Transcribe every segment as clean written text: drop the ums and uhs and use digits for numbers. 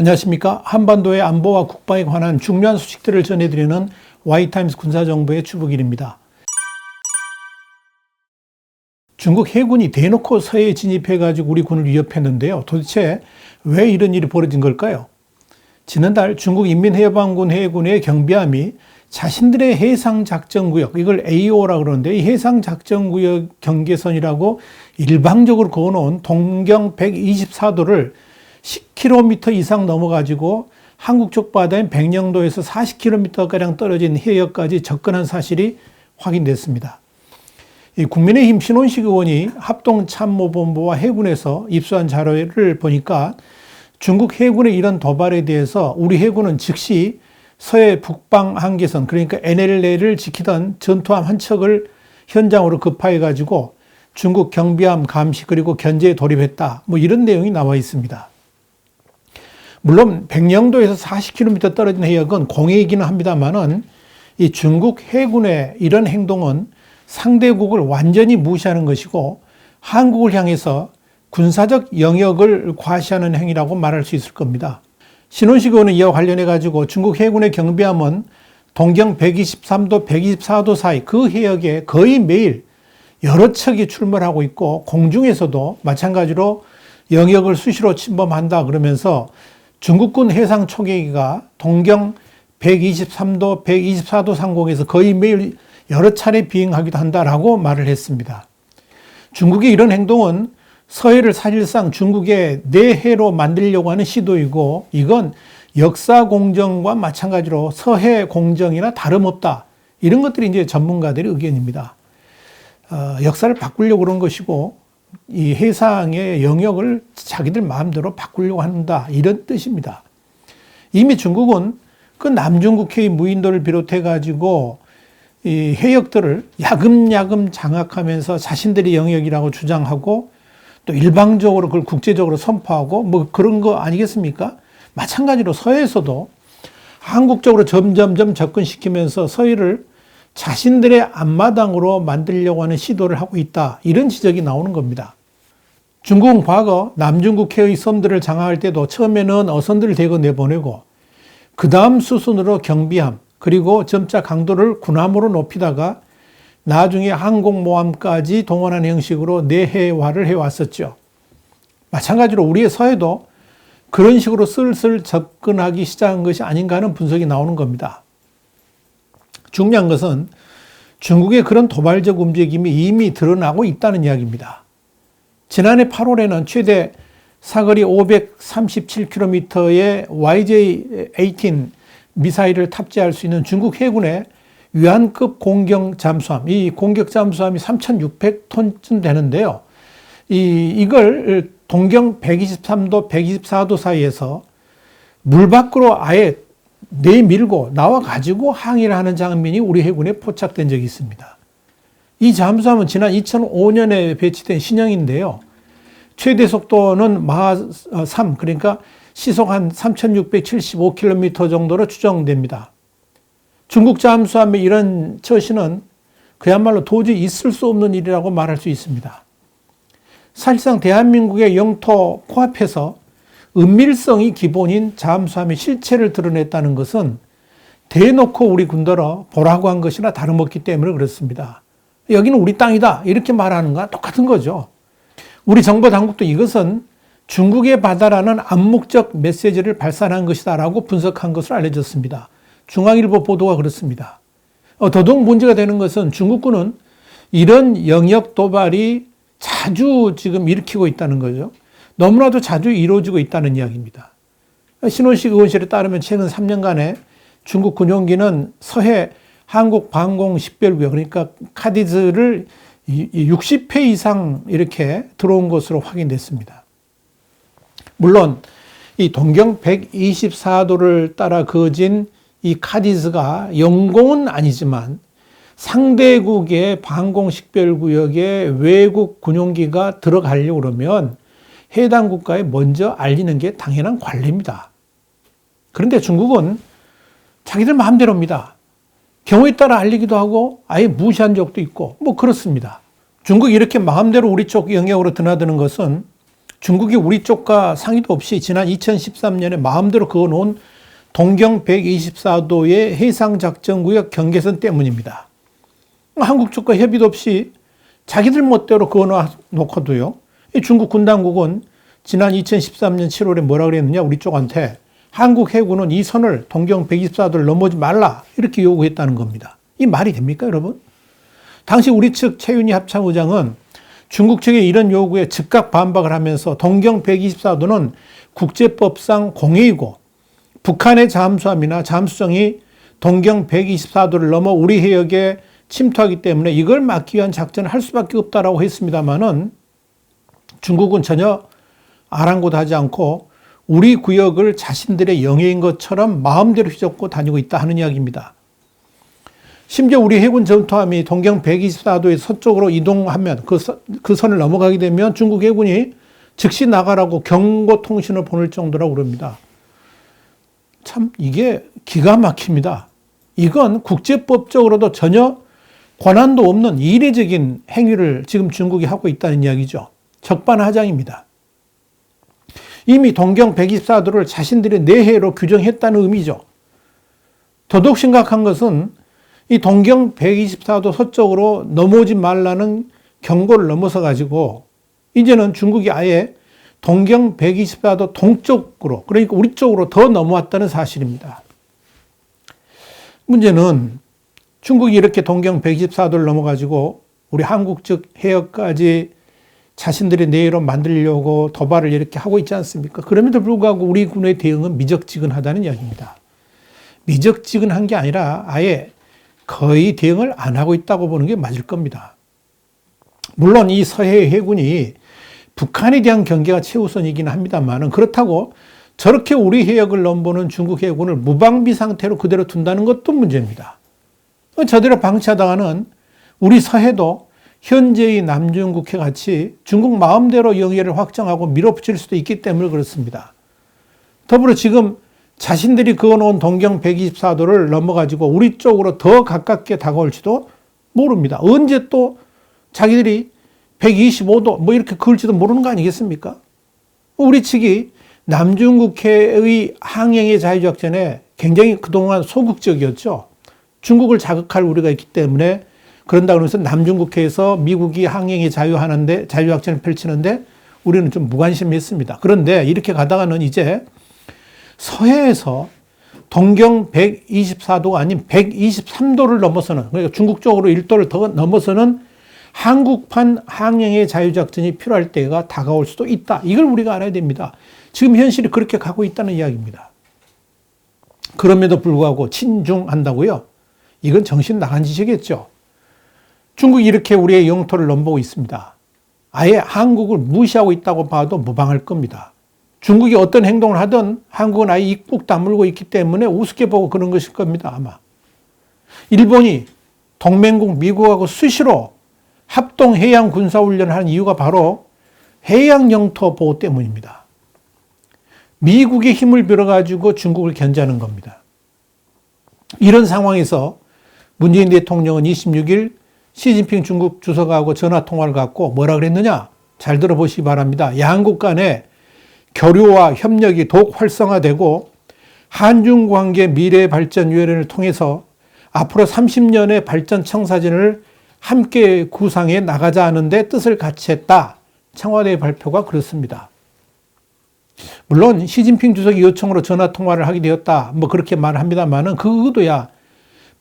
안녕하십니까. 한반도의 안보와 국방에 관한 중요한 소식들을 전해드리는 Y타임스 군사정보의 주북일입니다. 중국 해군이 대놓고 서해에 진입해가지고 우리 군을 위협했는데요. 도대체 왜 이런 일이 벌어진 걸까요? 지난달 중국 인민해방군 해군의 경비함이 자신들의 해상작전구역, 이걸 AO라고 그러는데 이 해상작전구역 경계선이라고 일방적으로 그어놓은 동경 124도를 10km 이상 넘어가지고 한국 쪽 바다인 백령도에서 40km가량 떨어진 해역까지 접근한 사실이 확인됐습니다. 국민의힘 신원식 의원이 합동참모본부와 해군에서 입수한 자료를 보니까 중국 해군의 이런 도발에 대해서 우리 해군은 즉시 서해 북방 한계선, 그러니까 NLL을 지키던 전투함 한 척을 현장으로 급파해가지고 중국 경비함 감시 그리고 견제에 돌입했다. 이런 내용이 나와 있습니다. 물론 백령도에서 40km 떨어진 해역은 공해이기는 합니다만은 이 중국 해군의 이런 행동은 상대국을 완전히 무시하는 것이고 한국을 향해서 군사적 영역을 과시하는 행위라고 말할 수 있을 겁니다. 신원식 의원은 이와 관련해 가지고 중국 해군의 경비함은 동경 123도, 124도 사이 그 해역에 거의 매일 여러 척이 출몰하고 있고 공중에서도 마찬가지로 영역을 수시로 침범한다 그러면서 중국군 해상 초계기가 동경 123도, 124도 상공에서 거의 매일 여러 차례 비행하기도 한다라고 말을 했습니다. 중국의 이런 행동은 서해를 사실상 중국의 내해로 만들려고 하는 시도이고 이건 역사 공정과 마찬가지로 서해 공정이나 다름없다. 이런 것들이 이제 전문가들의 의견입니다. 역사를 바꾸려고 그런 것이고 이 해상의 영역을 자기들 마음대로 바꾸려고 한다. 이런 뜻입니다. 이미 중국은 그 남중국해의 무인도를 비롯해 가지고 이 해역들을 야금야금 장악하면서 자신들의 영역이라고 주장하고 또 일방적으로 그걸 국제적으로 선포하고 그런 거 아니겠습니까? 마찬가지로 서해에서도 한국적으로 점점점 접근시키면서 서해를 자신들의 앞마당으로 만들려고 하는 시도를 하고 있다. 이런 지적이 나오는 겁니다. 중국은 과거 남중국해의 섬들을 장악할 때도 처음에는 어선들을 대거 내보내고 그 다음 수순으로 경비함 그리고 점차 강도를 군함으로 높이다가 나중에 항공모함까지 동원하는 형식으로 내해화를 해왔었죠. 마찬가지로 우리의 서해도 그런 식으로 슬슬 접근하기 시작한 것이 아닌가 하는 분석이 나오는 겁니다. 중요한 것은 중국의 그런 도발적 움직임이 이미 드러나고 있다는 이야기입니다. 지난해 8월에는 최대 사거리 537km의 YJ-18 미사일을 탑재할 수 있는 중국 해군의 위안급 공격 잠수함, 이 공격 잠수함이 3,600톤쯤 되는데요. 이걸 동경 123도, 124도 사이에서 물 밖으로 아예 내밀고 나와가지고 항해를 하는 장면이 우리 해군에 포착된 적이 있습니다. 이 잠수함은 지난 2005년에 배치된 신형인데요. 최대 속도는 마하 3, 그러니까 시속 한 3,675km 정도로 추정됩니다. 중국 잠수함의 이런 처신은 그야말로 도저히 있을 수 없는 일이라고 말할 수 있습니다. 사실상 대한민국의 영토 코앞에서 은밀성이 기본인 잠수함의 실체를 드러냈다는 것은 대놓고 우리 군더러 보라고 한 것이나 다름없기 때문에 그렇습니다. 여기는 우리 땅이다 이렇게 말하는 거와 똑같은 거죠. 우리 정보 당국도 이것은 중국의 바다라는 암묵적 메시지를 발산한 것이다 라고 분석한 것으로 알려졌습니다. 중앙일보 보도가 그렇습니다. 더더욱 문제가 되는 것은 중국군은 이런 영역 도발이 자주 지금 일으키고 있다는 거죠. 너무나도 자주 이루어지고 있다는 이야기입니다. 신원식 의원실에 따르면 최근 3년간에 중국 군용기는 서해 한국 방공 식별구역, 그러니까 카디즈를 60회 이상 이렇게 들어온 것으로 확인됐습니다. 물론 이 동경 124도를 따라 그어진 이 카디즈가 영공은 아니지만 상대국의 방공식별구역에 외국 군용기가 들어가려고 그러면 해당 국가에 먼저 알리는 게 당연한 관례입니다. 그런데 중국은 자기들 마음대로입니다. 경우에 따라 알리기도 하고 아예 무시한 적도 있고 그렇습니다. 중국이 이렇게 마음대로 우리 쪽 영역으로 드나드는 것은 중국이 우리 쪽과 상의도 없이 지난 2013년에 마음대로 그어놓은 동경 124도의 해상작전구역 경계선 때문입니다. 한국 쪽과 협의도 없이 자기들 멋대로 그어놓고도요. 중국 군당국은 지난 2013년 7월에 뭐라 그랬느냐, 우리 쪽한테 한국 해군은 이 선을 동경 124도를 넘어오지 말라 이렇게 요구했다는 겁니다. 이 말이 됩니까, 여러분? 당시 우리 측 최윤희 합참의장은 중국 측의 이런 요구에 즉각 반박을 하면서 동경 124도는 국제법상 공해이고 북한의 잠수함이나 잠수정이 동경 124도를 넘어 우리 해역에 침투하기 때문에 이걸 막기 위한 작전을 할 수밖에 없다라고 했습니다만은 중국은 전혀 아랑곳하지 않고 우리 구역을 자신들의 영해인 것처럼 마음대로 휘젓고 다니고 있다 하는 이야기입니다. 심지어 우리 해군 전투함이 동경 124도의 서쪽으로 이동하면 그 선을 넘어가게 되면 중국 해군이 즉시 나가라고 경고 통신을 보낼 정도라고 그럽니다. 참 이게 기가 막힙니다. 이건 국제법적으로도 전혀 권한도 없는 이례적인 행위를 지금 중국이 하고 있다는 이야기죠. 적반하장입니다. 이미 동경 124도를 자신들의 내해로 규정했다는 의미죠. 더더욱 심각한 것은 이 동경 124도 서쪽으로 넘어오지 말라는 경고를 넘어서 가지고 이제는 중국이 아예 동경 124도 동쪽으로, 그러니까 우리 쪽으로 더 넘어왔다는 사실입니다. 문제는 중국이 이렇게 동경 124도를 넘어가지고 우리 한국 측 해역까지 자신들의 내해로 만들려고 도발을 이렇게 하고 있지 않습니까? 그럼에도 불구하고 우리 군의 대응은 미적지근하다는 이야기입니다. 미적지근한 게 아니라 아예 거의 대응을 안 하고 있다고 보는 게 맞을 겁니다. 물론 이 서해 해군이 북한에 대한 경계가 최우선이긴 합니다만 그렇다고 저렇게 우리 해역을 넘보는 중국 해군을 무방비 상태로 그대로 둔다는 것도 문제입니다. 저대로 방치하다가는 우리 서해도 현재의 남중국해 같이 중국 마음대로 영해를 확장하고 밀어붙일 수도 있기 때문에 그렇습니다. 더불어 지금 자신들이 그어놓은 동경 124도를 넘어가지고 우리 쪽으로 더 가깝게 다가올지도 모릅니다. 언제 또 자기들이 125도 뭐 이렇게 그을지도 모르는 거 아니겠습니까? 우리 측이 남중국해의 항행의 자유작전에 굉장히 그동안 소극적이었죠. 중국을 자극할 우려가 있기 때문에 그런다 그러면서 남중국해에서 미국이 항행의 자유하는데 자유작전을 펼치는데 우리는 좀 무관심했습니다. 그런데 이렇게 가다가는 이제 서해에서 동경 124도가 아닌 123도를 넘어서는, 그러니까 중국 쪽으로 1도를 더 넘어서는 한국판 항행의 자유작전이 필요할 때가 다가올 수도 있다. 이걸 우리가 알아야 됩니다. 지금 현실이 그렇게 가고 있다는 이야기입니다. 그럼에도 불구하고 친중한다고요? 이건 정신 나간 짓이겠죠. 중국이 이렇게 우리의 영토를 넘보고 있습니다. 아예 한국을 무시하고 있다고 봐도 무방할 겁니다. 중국이 어떤 행동을 하든 한국은 아예 입국 다물고 있기 때문에 우습게 보고 그런 것일 겁니다, 아마. 일본이 동맹국 미국하고 수시로 합동 해양 군사훈련을 하는 이유가 바로 해양 영토 보호 때문입니다. 미국의 힘을 빌어가지고 중국을 견제하는 겁니다. 이런 상황에서 문재인 대통령은 26일 시진핑 중국 주석하고 전화통화를 갖고 뭐라 그랬느냐? 잘 들어보시기 바랍니다. 양국 간의 교류와 협력이 더욱 활성화되고 한중관계 미래발전위원회를 통해서 앞으로 30년의 발전 청사진을 함께 구상해 나가자 하는데 뜻을 같이 했다. 청와대 발표가 그렇습니다. 물론 시진핑 주석이 요청으로 전화통화를 하게 되었다. 뭐 그렇게 말합니다만은 그 의도야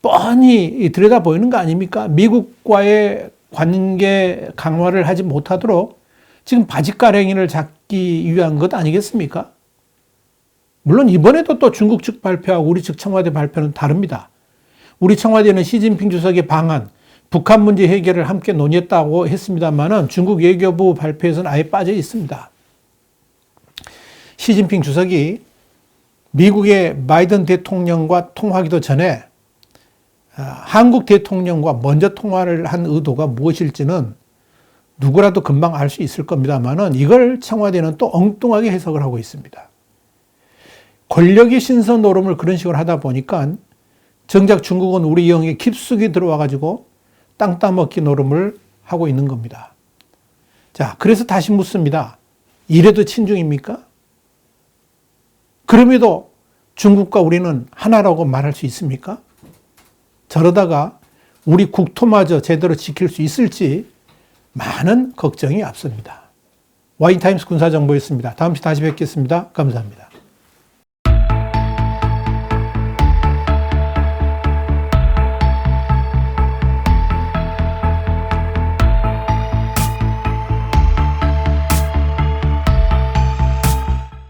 뻔히 들여다 보이는 거 아닙니까? 미국과의 관계 강화를 하지 못하도록 지금 바짓가랭이를 잡기 위한 것 아니겠습니까? 물론 이번에도 또 중국 측 발표하고 우리 측 청와대 발표는 다릅니다. 우리 청와대는 시진핑 주석의 방안, 북한 문제 해결을 함께 논의했다고 했습니다만은 중국 외교부 발표에서는 아예 빠져 있습니다. 시진핑 주석이 미국의 바이든 대통령과 통화하기도 전에 한국 대통령과 먼저 통화를 한 의도가 무엇일지는 누구라도 금방 알 수 있을 겁니다만은 이걸 청와대는 또 엉뚱하게 해석을 하고 있습니다. 권력의 신선 노름을 그런 식으로 하다 보니까 정작 중국은 우리 영에 깊숙이 들어와 가지고 땅 따먹기 노름을 하고 있는 겁니다. 자, 그래서 다시 묻습니다. 이래도 친중입니까? 그럼에도 중국과 우리는 하나라고 말할 수 있습니까? 저러다가 우리 국토마저 제대로 지킬 수 있을지 많은 걱정이 앞섭니다. 와이타임스 군사정보였습니다. 다음 시간에 다시 뵙겠습니다. 감사합니다.